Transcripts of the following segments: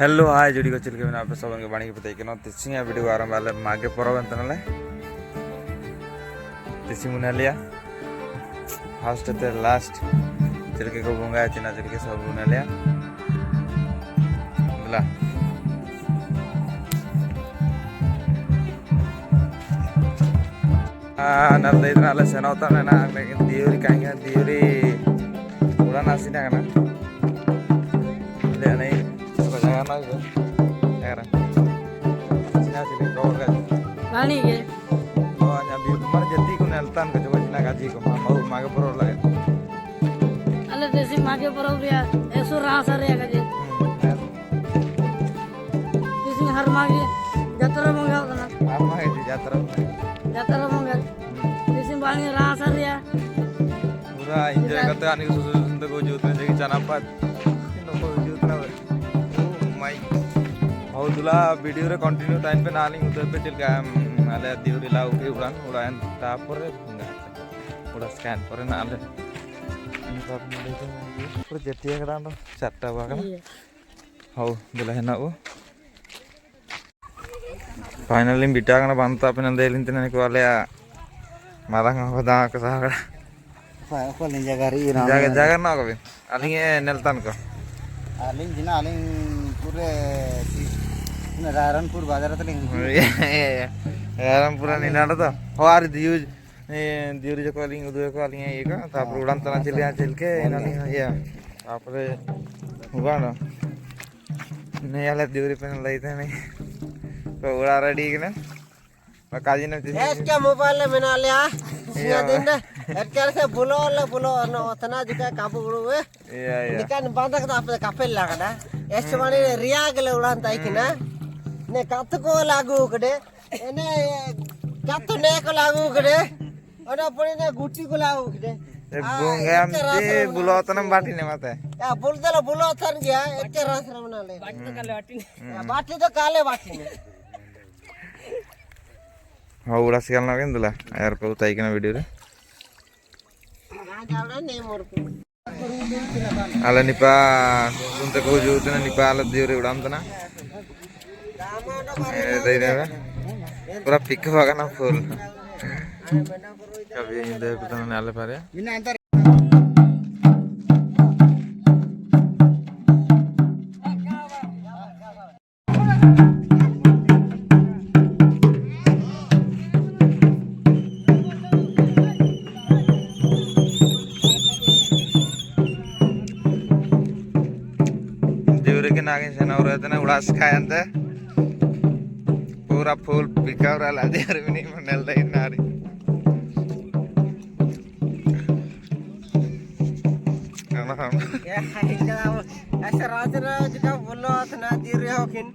Hello hi जुड़ी को चिल्के में आप सब के बाणी के पता के तिसिंग वीडियो आरंभ वाले मागे परब ಅಂತ ನಲೆ तिसिंग मुनालिया फर्स्ट ते लास्ट चिल्के को बंगा चिना चिल्के सब मुनालिया बोला नल इतना अल सेना होता है ना दियोरी कहीं दियोरी उड़ान आसीना है ना ले नहीं ना Bani ke? Oh, nyabi kemar jadi ku neltan ke coba cina gaji ku mau mage poro lagi. Alle desi mage poro dia, esu rasa ria gaji. Desi har mage jatra mangga kana. Har mage di jatra. Jatra mangga. Desi bani rasa ria. Pura enjoy करते आने को सुंदर को जूत में जगी चना पात. इन लोगों को जूत ना Oh my. और दूल्हा वीडियो रे कंटिन्यू टाइम पे नालिंग उधर पे चल गया नाले दियोरी लाउ के उड़ान तापर उड़ा स्कैन पर नाले इन सब नाले तो पूरा जेटिया करा तो चारटा हुआ का हाउ दूल्हा है ना वो फाइनली बिटा का बनता अपने दे लिंते ने को वाले मारंग हो दा का सागड़ा को ले जगह जगह ना को अलिंग नेलतन को अलिंग जिना अलिंग पूरे रायरनपुर बाजार तले रायरनपुर नीलाड़ तो और दियूरी जो कॉलिंग उधर कॉलिंग है ये का तापर उड़ान तना चल के इन्होंने ये तापर हुआ ना नहीं आले दियूरी पे नहीं थे नहीं तो उड़ा रेडी के ना काजी ने क्या मोबाइल में बना लिया सिया दिन ना क्या से बुलो ना उतना जिका काबू उड़वे निकान बांधा का आप काफे लगा ऐसे वाले रिया के ले उड़ान ताई कि ना ने कत को लागू करे ने कत ने को लागू करे और अपने ने गुट्टी को लागू करे बुंगा हमसे बुलावतन बाटी ने माते या बोलते बुलावतन गया एक रस बना ले बाटी तो काले बाटी ने हाँ उड़ा सियाल ना क्या दूल्हा यार पे उताई के ना वीडियो रे आला निपा सुनते को जो उतने निपा आला दियोरी उड़ान तना पूरा पिक होगा ना फुल कभी इधर पता नहीं आले पारे दिवरे के नागिन सेना और रहते ना उड़ास खाए अंते पूरा फुल पिका और आला दियर भी नहीं मनल दे नारी करना हम ऐसा राज का बोलो ना दिर हो किन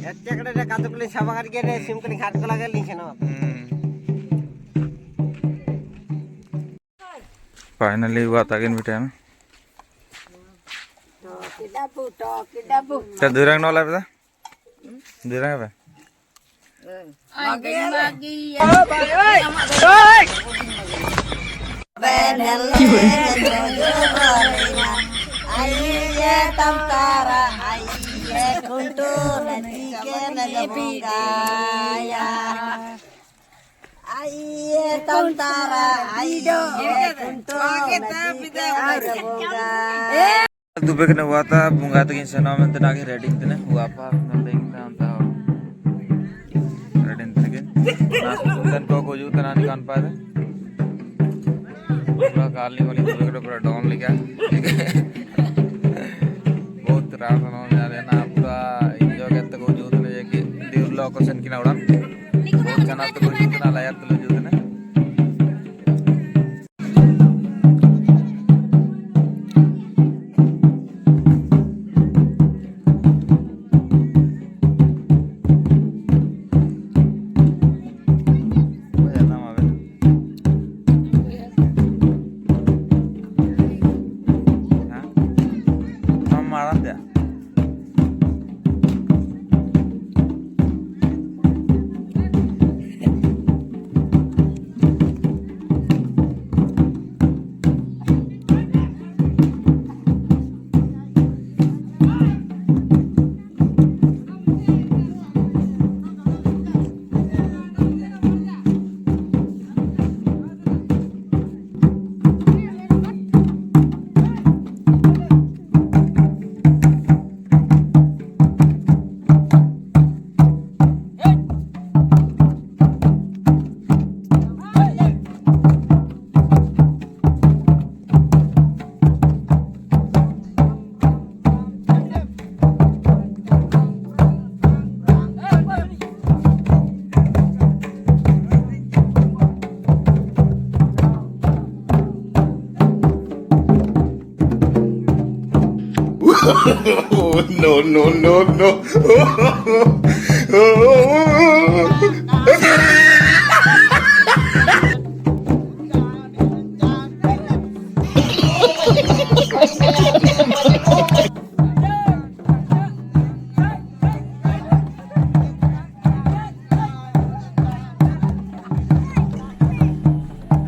ऐसे कड़े ने कातुक ले छावा करके ने सिम कनी खाट को लगा ली छनो फाइनली हुआ तागिन बिटा ना To kidabu. क्या दूरंग नौला पता दूरंग पे Magi. Aye tamtara aye kuntu nadi ke nagabugaya aye tamtara aye kuntu nadi ke nagabugaya Dubey के हुआ था बुंगा तक इंसान में तो नागे रेडिंग थे ना हुआ पाप न देखता हम था रेडिंग थे के ना सुंदर को जो तना नहीं कान पाए पूरा काली वाली दुबे के पूरा डाउन लिखा बहुत रात ना जाने ना पूरा इंजॉय करते को जो तना जाके दिल लोकेशन की ना उड़ान बहुत जना तो को जो तना लाया तो जो तना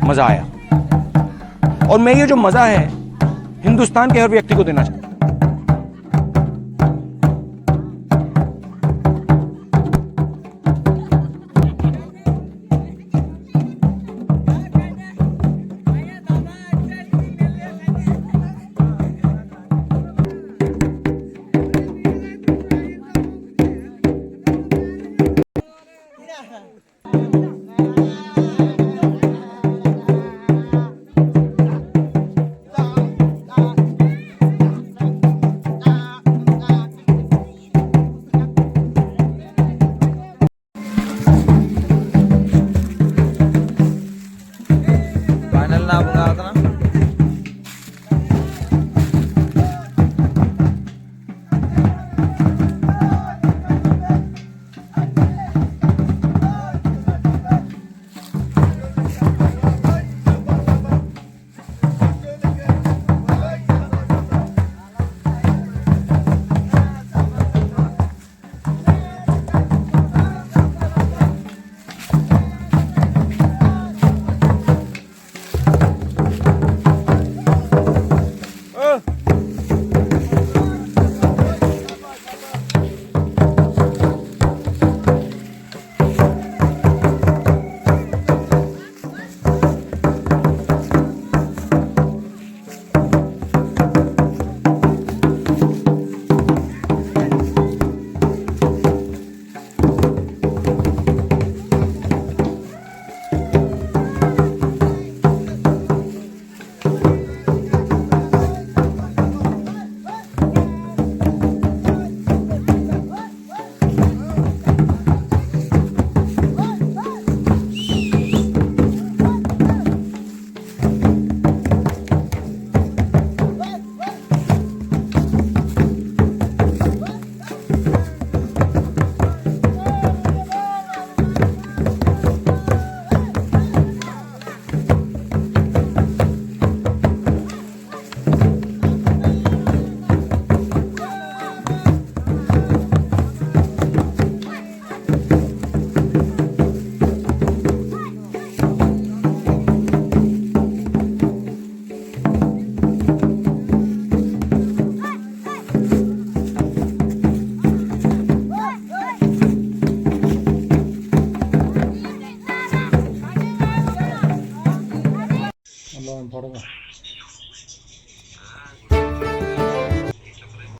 मजा आया और मैं ये जो मजा है हिंदुस्तान के हर व्यक्ति को देना चाहता हूं।